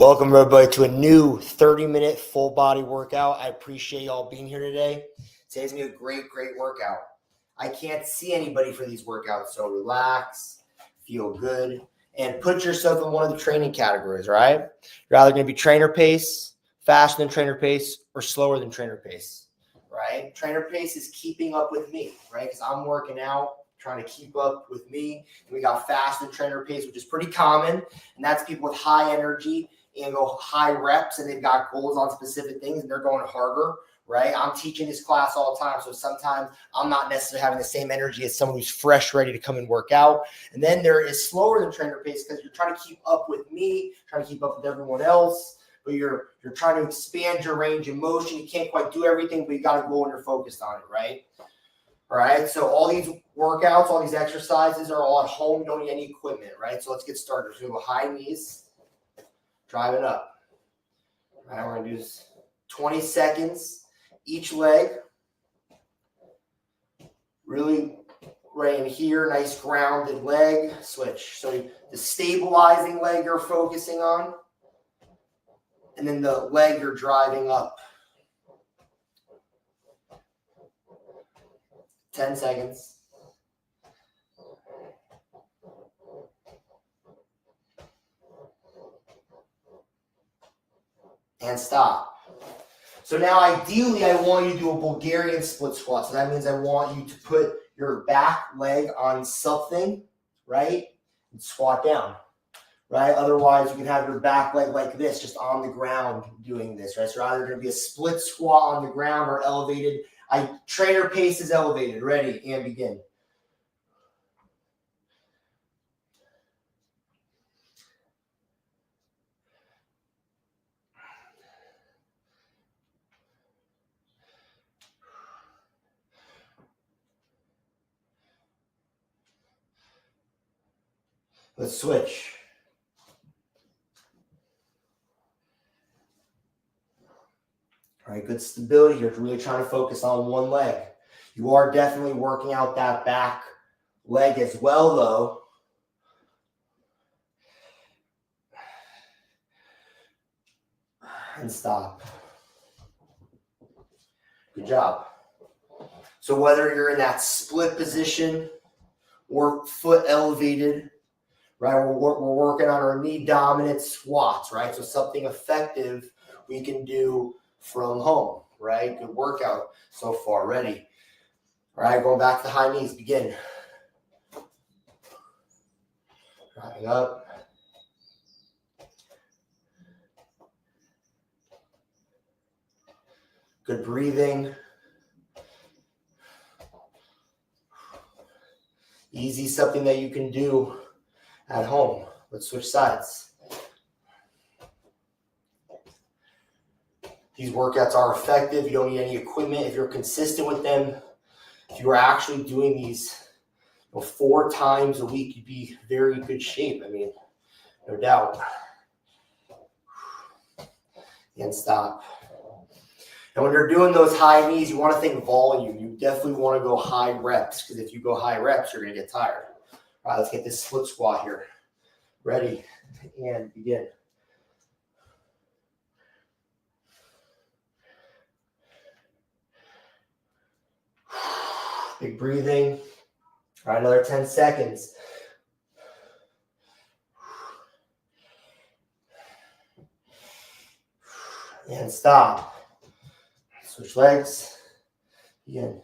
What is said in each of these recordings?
Welcome, everybody, to a new 30-minute full body workout. I appreciate y'all being here today. Today's going to be a great workout. I can't see anybody for these workouts, so relax, feel good, and put yourself in one of the training categories, right? You're either going to be trainer pace, faster than trainer pace, or slower than trainer pace, right? Trainer pace is keeping up with me, right? Because I'm working out, trying to keep up with me. And we got fast and trainer pace, which is pretty common, and that's people with high energy and go high reps, and they've got goals on specific things, and they're going harder, right? I'm teaching this class all the time, so sometimes I'm not necessarily having the same energy as someone who's fresh, ready to come and work out. And then there is slower than trainer pace because you're trying to keep up with me, trying to keep up with everyone else, but you're trying to expand your range of motion. You can't quite do everything, but you got to go and you're focused on it, right? All right, so all these workouts, all these exercises are all at home. You don't need any equipment, right? So let's get started. So we go high knees. Drive it up. All right, we're going to do this 20 seconds each leg. Really right in here, nice grounded leg. Switch. So the stabilizing leg you're focusing on, and then the leg you're driving up. 10 seconds. And stop. So now ideally I want you to do a Bulgarian split squat. So that means I want you to put your back leg on something, right? And squat down, right? Otherwise you can have your back leg like this, just on the ground doing this, right? So either going to be a split squat on the ground or elevated. Trainer pace is elevated. Ready and begin. Let's switch. All right, good stability here. Really trying to focus on one leg. You are definitely working out that back leg as well, though. And stop. Good job. So whether you're in that split position or foot elevated, right? We're working on our knee dominant squats, right? So something effective we can do from home, right? Good workout so far. Ready? All right, going back to the high knees. Begin. Driving up. Good breathing. Easy, something that you can do at home. Let's switch sides. These workouts are effective. You don't need any equipment. If you're consistent with them, if you are actually doing these 4 times a week, you'd be very good shape. I mean, no doubt. And stop. And when you're doing those high knees, you want to think volume. You definitely want to go high reps, because if you go high reps, you're going to get tired. All right, let's get this split squat here. Ready and begin. Big breathing. All right, another 10 seconds. And stop. Switch legs. Begin.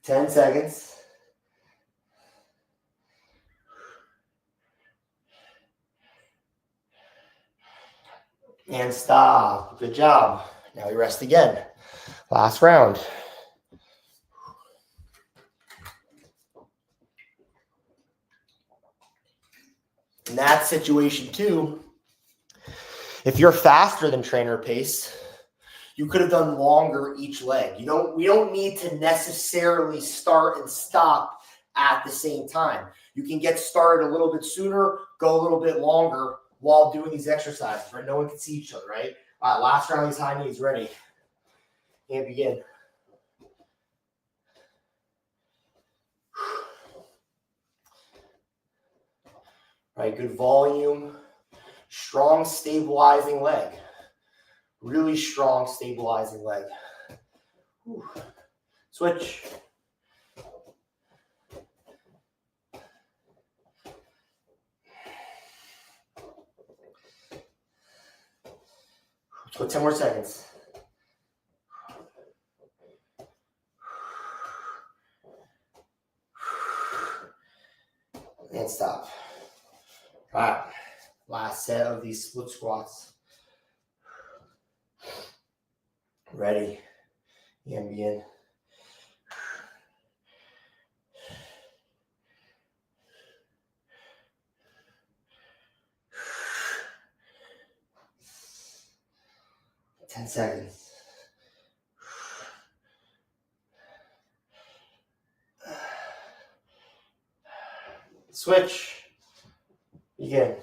Ten seconds. And stop. Good job. Now we rest again. Last round. In that situation too, if you're faster than trainer pace, you could have done longer each leg. We don't need to necessarily start and stop at the same time. You can get started a little bit sooner, go a little bit longer while doing these exercises, right? No one can see each other, right? All right, last round, these high knees. Ready? And begin. right? Good volume, strong stabilizing leg. Really strong stabilizing leg. Whew. Switch. Let's go 10 more seconds. And stop. All right. Last set of these split squats. Ready. And begin. Ten seconds. Switch. Begin.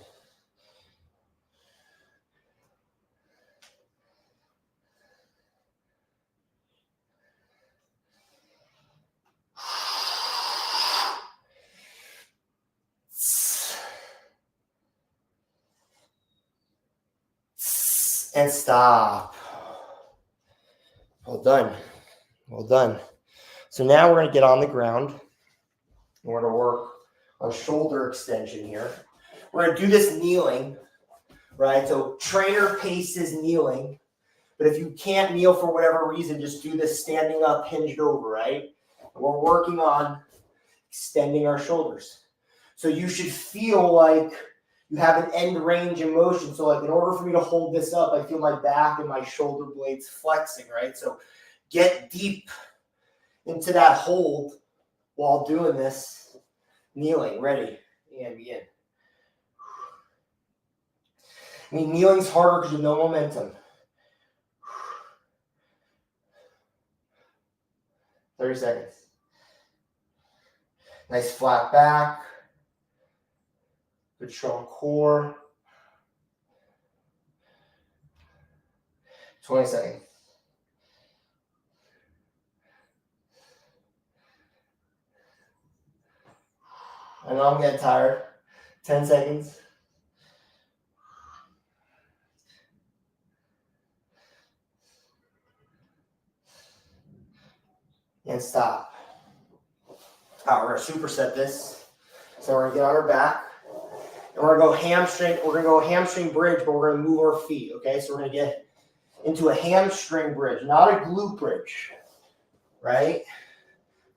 And stop. Well done. Well done. So now we're going to get on the ground. We're going to work on shoulder extension here. We're going to do this kneeling, right? So trainer paces kneeling. But if you can't kneel for whatever reason, just do this standing up, hinged over, right? And we're working on extending our shoulders. So you should feel like you have an end range of motion. So like in order for me to hold this up, I feel my back and my shoulder blades flexing, right? So get deep into that hold while doing this. Kneeling, ready, and begin. I mean, kneeling's harder because you have no momentum. 30 seconds. Nice flat back. Good strong core. 20 seconds. I know I'm getting tired. 10 seconds. And stop. All right, we're going to superset this. So we're going to get on our back. And we're going to go hamstring. We're going to go hamstring bridge, but we're going to move our feet. Okay, so we're going to get into a hamstring bridge, not a glute bridge. Right?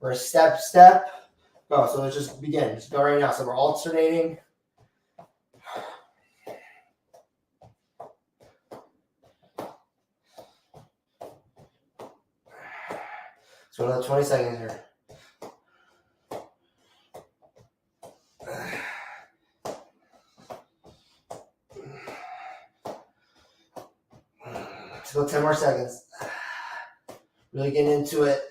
We're going to step. Go. So let's just begin. Just go right now. So we're alternating. So another 20 seconds here. Let's go 10 more seconds. Really getting into it.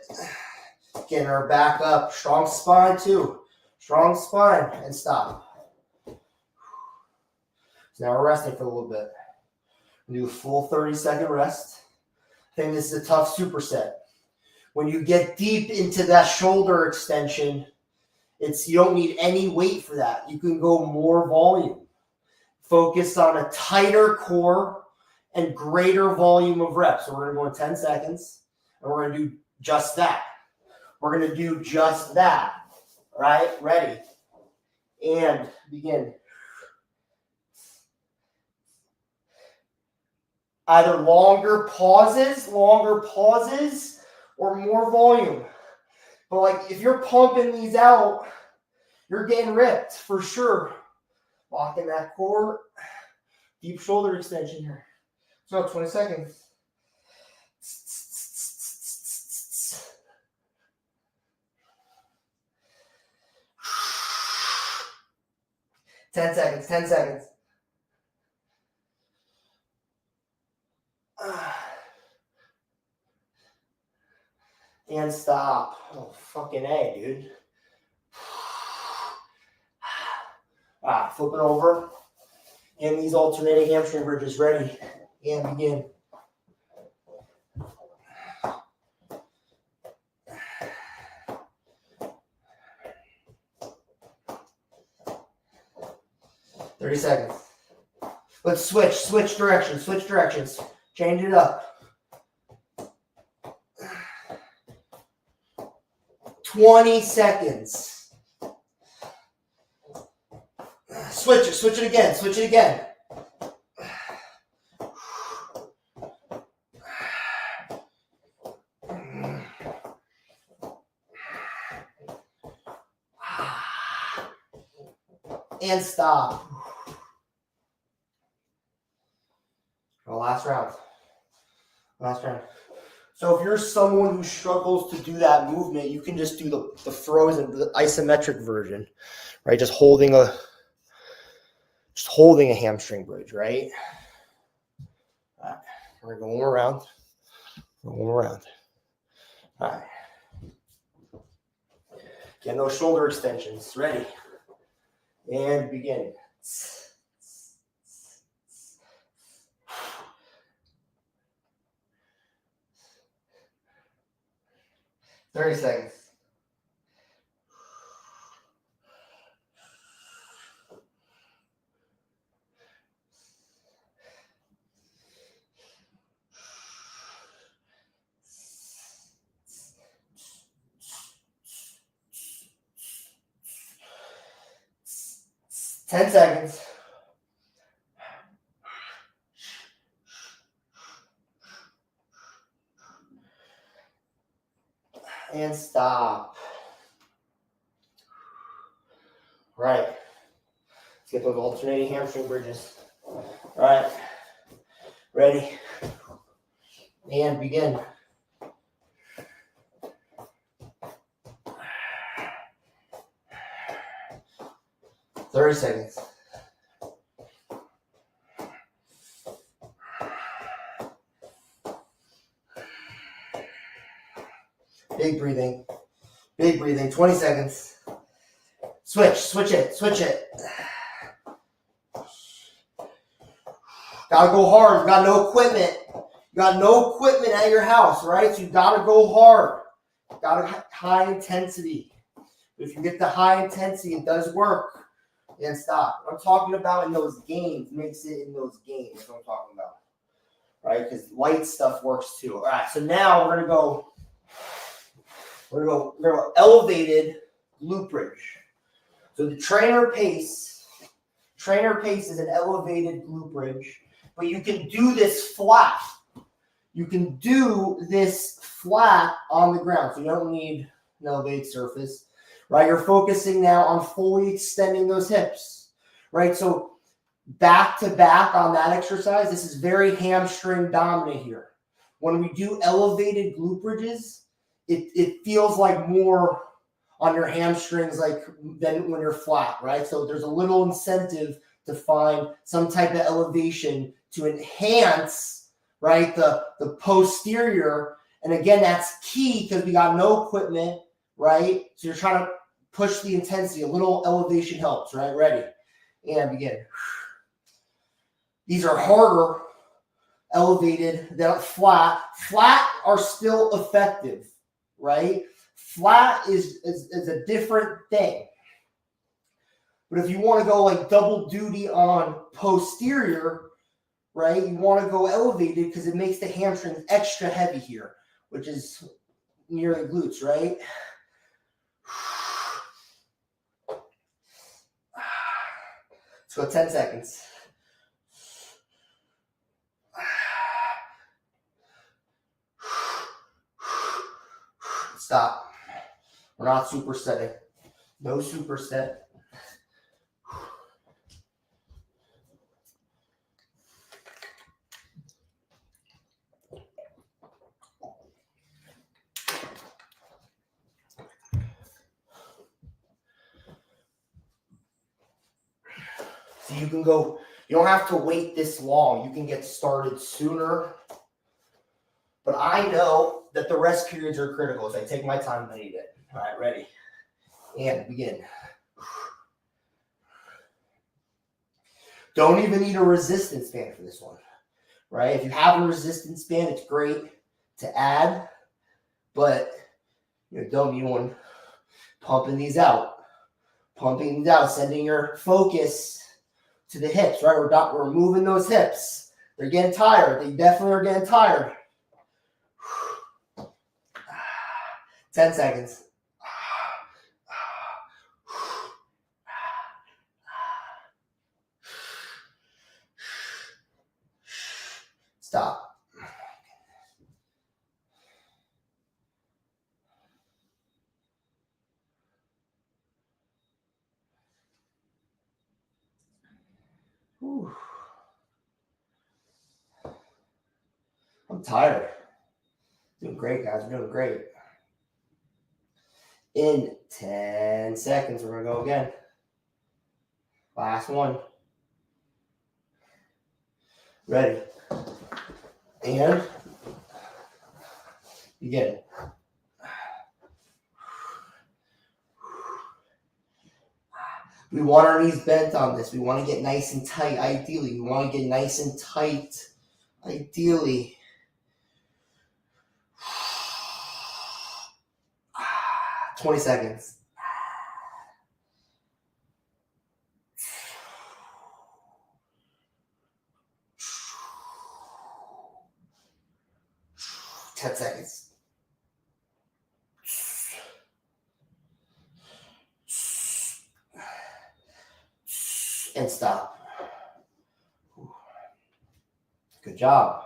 Getting our back up. Strong spine too. Strong spine. And stop. So now we're resting for a little bit. Do a full 30-second rest. I think this is a tough superset. When you get deep into that shoulder extension, you don't need any weight for that. You can go more volume. Focus on a tighter core and greater volume of reps. So we're going to go in 10 seconds, and we're going to do just that. We're going to do just that. All right? Ready? And begin. Either longer pauses, or more volume. But like if you're pumping these out, you're getting ripped for sure. Locking that core. Deep shoulder extension here. So 20 seconds. 10 seconds, 10 seconds. And stop. Oh, fucking A, dude. Flip it over. And these alternating hamstring bridges ready. And begin. 30 seconds. Let's switch directions. Change it up. 20 seconds. Switch it again. And stop. Last round. So if you're someone who struggles to do that movement, you can just do the frozen, the isometric version, right? Just holding a hamstring bridge, right? All right. We're going one around. All right. Get those shoulder extensions. Ready. And begin. 30 seconds. Ten seconds. And stop. Right. Let's get those alternating hamstring bridges. All right. Ready. And begin. Thirty seconds. Big breathing. 20 seconds. Switch it. Gotta go hard. You got no equipment at your house, right? So you gotta go hard. Gotta high intensity. If you get the high intensity, it does work. And stop. What I'm talking about in those games, makes it in those games. That's what I'm talking about. Right? Because light stuff works too. All right, so now we're gonna go elevated glute bridge. So the trainer pace is an elevated glute bridge, but you can do this flat. You can do this flat on the ground. So you don't need an elevated surface, right? You're focusing now on fully extending those hips, right? So back to back on that exercise, this is very hamstring dominant here. When we do elevated glute bridges, it feels like more on your hamstrings than when you're flat, right? So there's a little incentive to find some type of elevation to enhance, right, the posterior. And again, that's key because we got no equipment, right? So you're trying to push the intensity. A little elevation helps, right? Ready. And begin. These are harder elevated than flat. Flat are still effective, right? Flat is a different thing. But if you want to go like double duty on posterior, right, you want to go elevated because it makes the hamstrings extra heavy here, which is near the glutes, right? Let's go 10 seconds. Stop. We're not supersetting. No superset. So you can go, you don't have to wait this long. You can get started sooner. But I know that the rest periods are critical, so I take my time when I need it. All right, ready. And begin. Don't even need a resistance band for this one, right? If you have a resistance band, it's great to add, but you don't need one. Pumping these out, sending your focus to the hips, right? We're moving those hips. They're getting tired. They definitely are getting tired. 10 seconds. Stop. Whew. I'm tired. Doing great, guys. We're doing great. In 10 seconds, we're going to go again. Last one. Ready. And begin. We want our knees bent on this. We want to get nice and tight, ideally. We want to get nice and tight, ideally. 20 seconds. Ten seconds. And stop. Good job.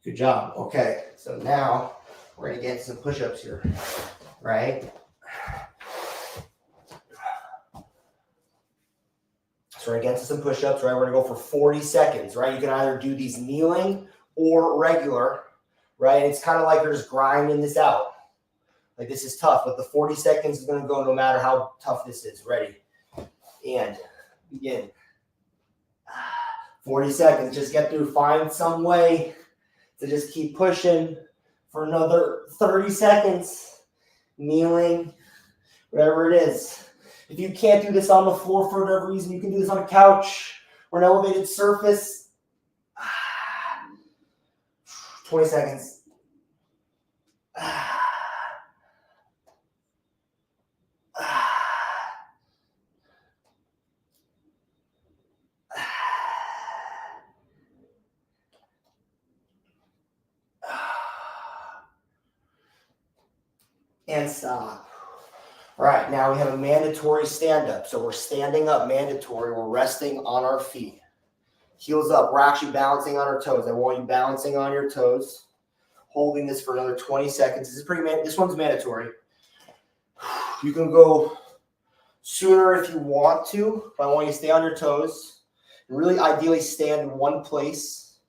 Good job. Okay, so now we're going to get some push-ups here, right? So we're going to get to some push-ups, right? We're going to go for 40 seconds, right? You can either do these kneeling or regular, right? It's kind of like you're just grinding this out. Like this is tough, but the 40 seconds is going to go no matter how tough this is. Ready? And begin. 40 seconds. Just get through. Find some way to just keep pushing for another 30 seconds. Kneeling, whatever it is. If you can't do this on the floor for whatever reason, you can do this on a couch or an elevated surface. 20 seconds. And stop. All right, now we have a mandatory stand-up. So we're standing up mandatory. We're resting on our feet. Heels up. We're actually balancing on our toes. I want you balancing on your toes. Holding this for another 20 seconds. This one's mandatory. You can go sooner if you want to, but I want you to stay on your toes. And really ideally stand in one place.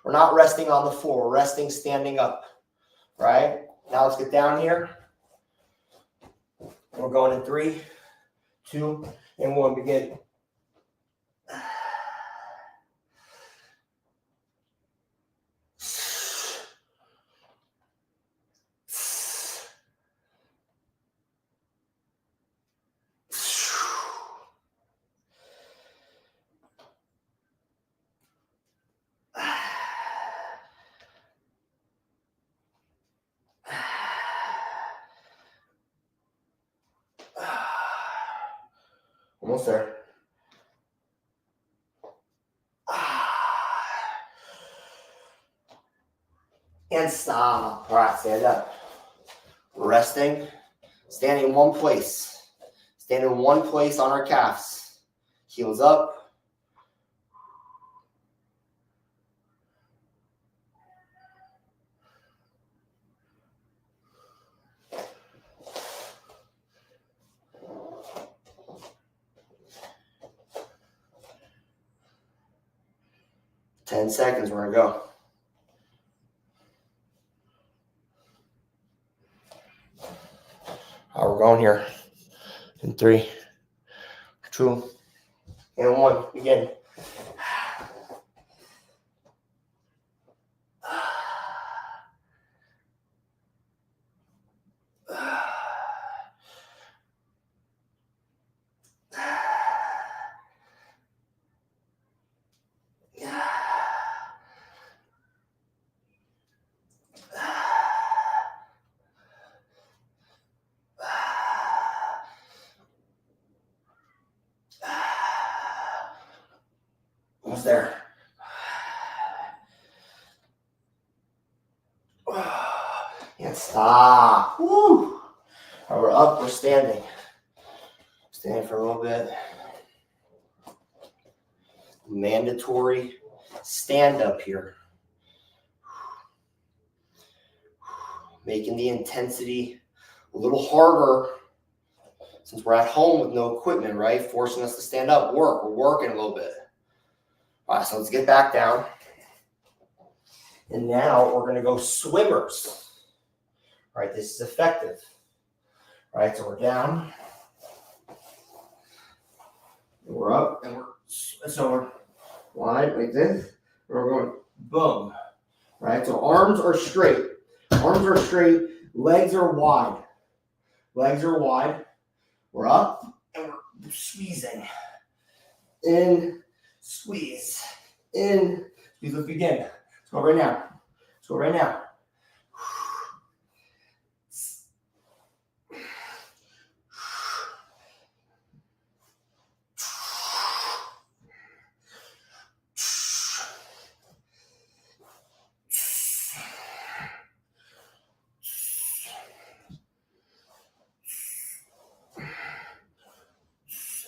We're not resting on the floor. We're resting standing up. Right? Now let's get down here. We're going in 3, 2, and 1. Begin. Almost there. And stop. All right, stand up. Resting. Standing in one place. Stand in one place on our calves. Heels up. Ten seconds, we're gonna go. How we're going here. In 3, 2, and 1. Begin. almost there. And stop. Woo. Right, we're up, we're standing. Stand for a little bit. Mandatory stand up here. Making the intensity a little harder since we're at home with no equipment, right? Forcing us to stand up, work. We're working a little bit. All right, so let's get back down. And now we're going to go swimmers. All right, this is effective. All right, so we're down. And we're up, and we're wide like this. We're going boom. Right, so arms are straight. Arms are straight. Legs are wide. Legs are wide. We're up, and we're squeezing. In, squeeze. In, squeeze. Let's begin. Let's go right now. Let's go right now.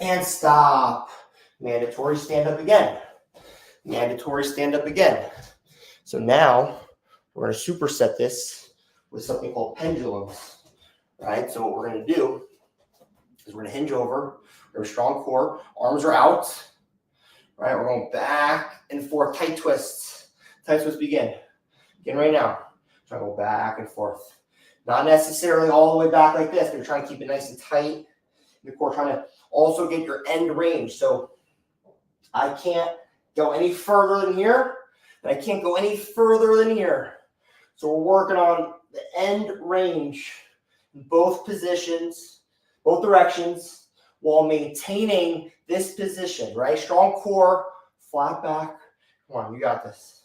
And stop. Mandatory stand up again. Mandatory stand up again. So now we're going to superset this with something called pendulums. Right? So what we're going to do is we're going to hinge over. We have a strong core. Arms are out. Right? We're going back and forth. Tight twists. Tight twists begin. Begin right now. Try to go back and forth. Not necessarily all the way back like this. You're trying to keep it nice and tight. The core, trying to also get your end range. So I can't go any further than here, and I can't go any further than here. So we're working on the end range in both positions, both directions, while maintaining this position, right? Strong core, flat back. Come on, you got this.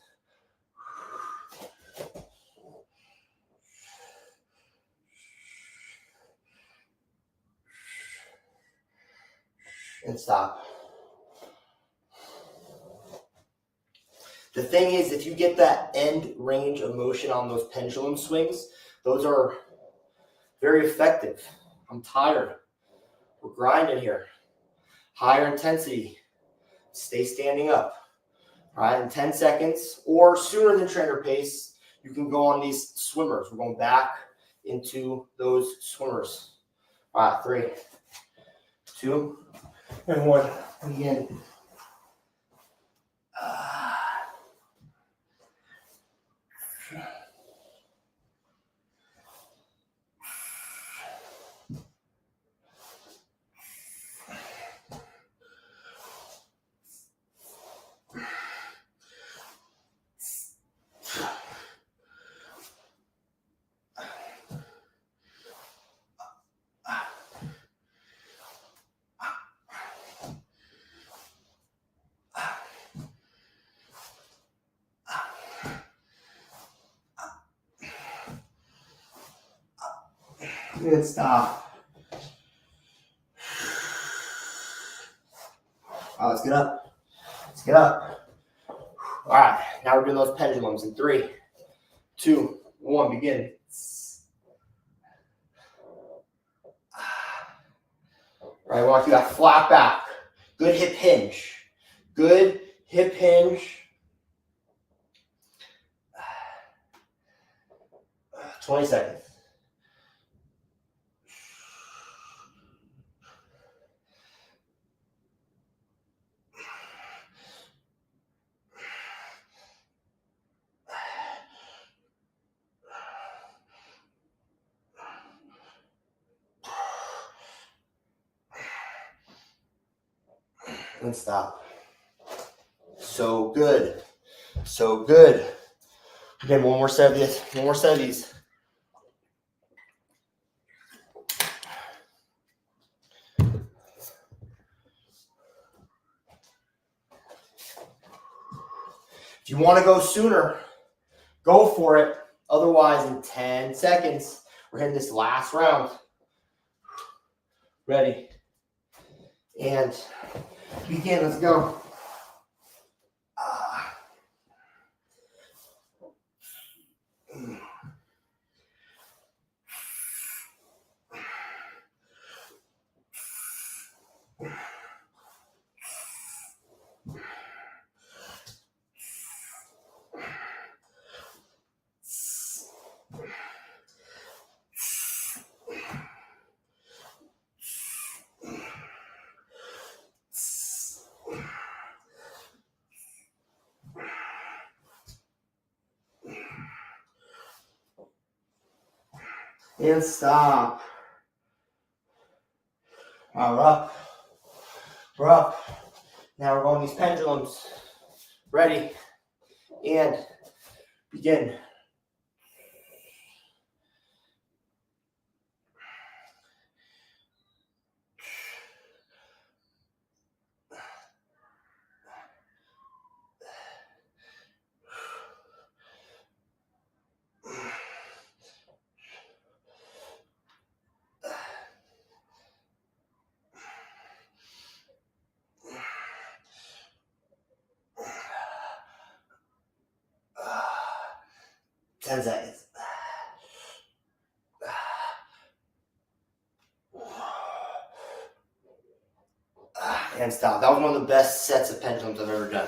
And stop. The thing is, if you get that end range of motion on those pendulum swings, those are very effective. I'm tired. We're grinding here. Higher intensity. Stay standing up. All right, in 10 seconds or sooner than trainer pace, you can go on these swimmers. We're going back into those swimmers. All right, 3, 2, and 1. Again. Good, stop. Let's get up. Let's get up. All right, now we're doing those pendulums in 3, 2, 1, begin. All right, we want to do that flat back. Good hip hinge. Good hip hinge. 20 seconds. And stop. So good. So good. Again, one more set of this. One more set of these. If you want to go sooner, go for it. Otherwise, in 10 seconds, we're hitting this last round. Ready. And begin. Let's go. And stop. All right, we're up. We're up. Now we're going these pendulums. Ready. And begin. Uh, 10 seconds. And stop. That was one of the best sets of pendulums I've ever done.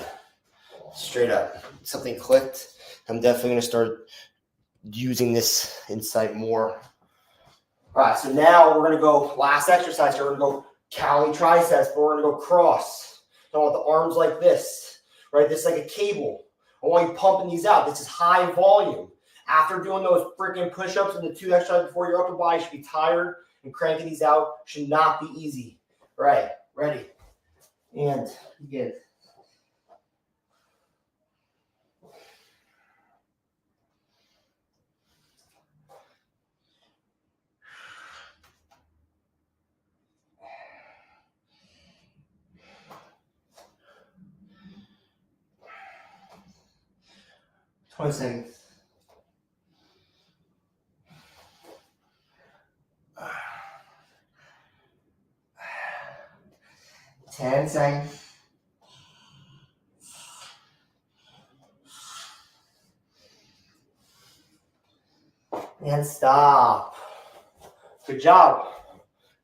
Straight up. Something clicked. I'm definitely going to start using this insight more. All right, so now we're going to go, last exercise here, we're going to go Cali triceps, but we're going to go cross. I want the arms like this, right? This is like a cable. I want you pumping these out. This is high volume. After doing those freaking push-ups and the 2 exercises before your upper body should be tired, and cranking these out should not be easy. All right, ready. And begin. Twenty seconds. 10 seconds. And stop. Good job.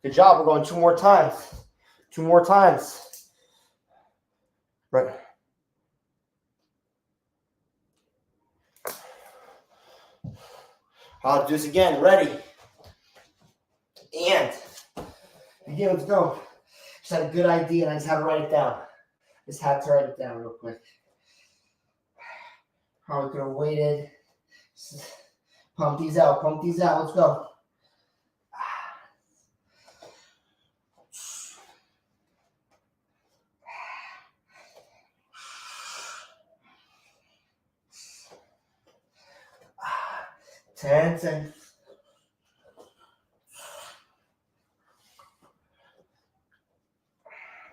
Good job. We're going 2 more times. 2 more times. Right. I'll do this again. Ready. And begin. Let's go. Just had a good idea and I just had to write it down. Just had to write it down real quick. Probably could have waited. Pump these out. Pump these out. Let's go. Ten seconds.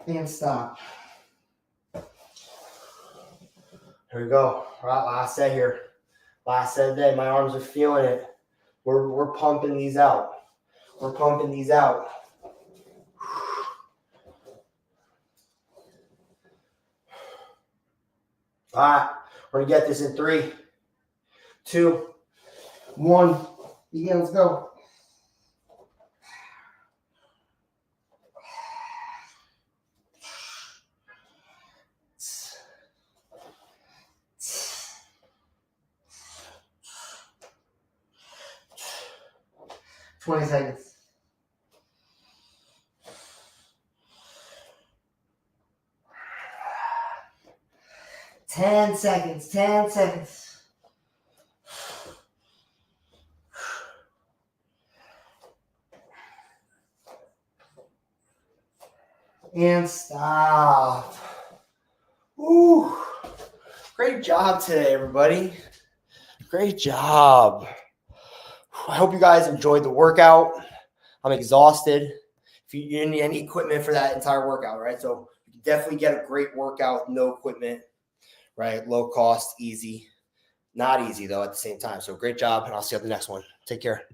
And stop. Here we go. All right, last set here. Last set of the day. My arms are feeling it. We're pumping these out. We're pumping these out. All right, we're gonna get this in 3, 2, 1. Begin. Let's go. Twenty seconds. Ten seconds. 10 seconds. And stop. Woo. Great job today, everybody. Great job. I hope you guys enjoyed the workout. I'm exhausted. If you need any equipment for that entire workout, right? So you can definitely get a great workout with no equipment, right? Low cost, easy. Not easy, though, at the same time. So great job, and I'll see you on the next one. Take care.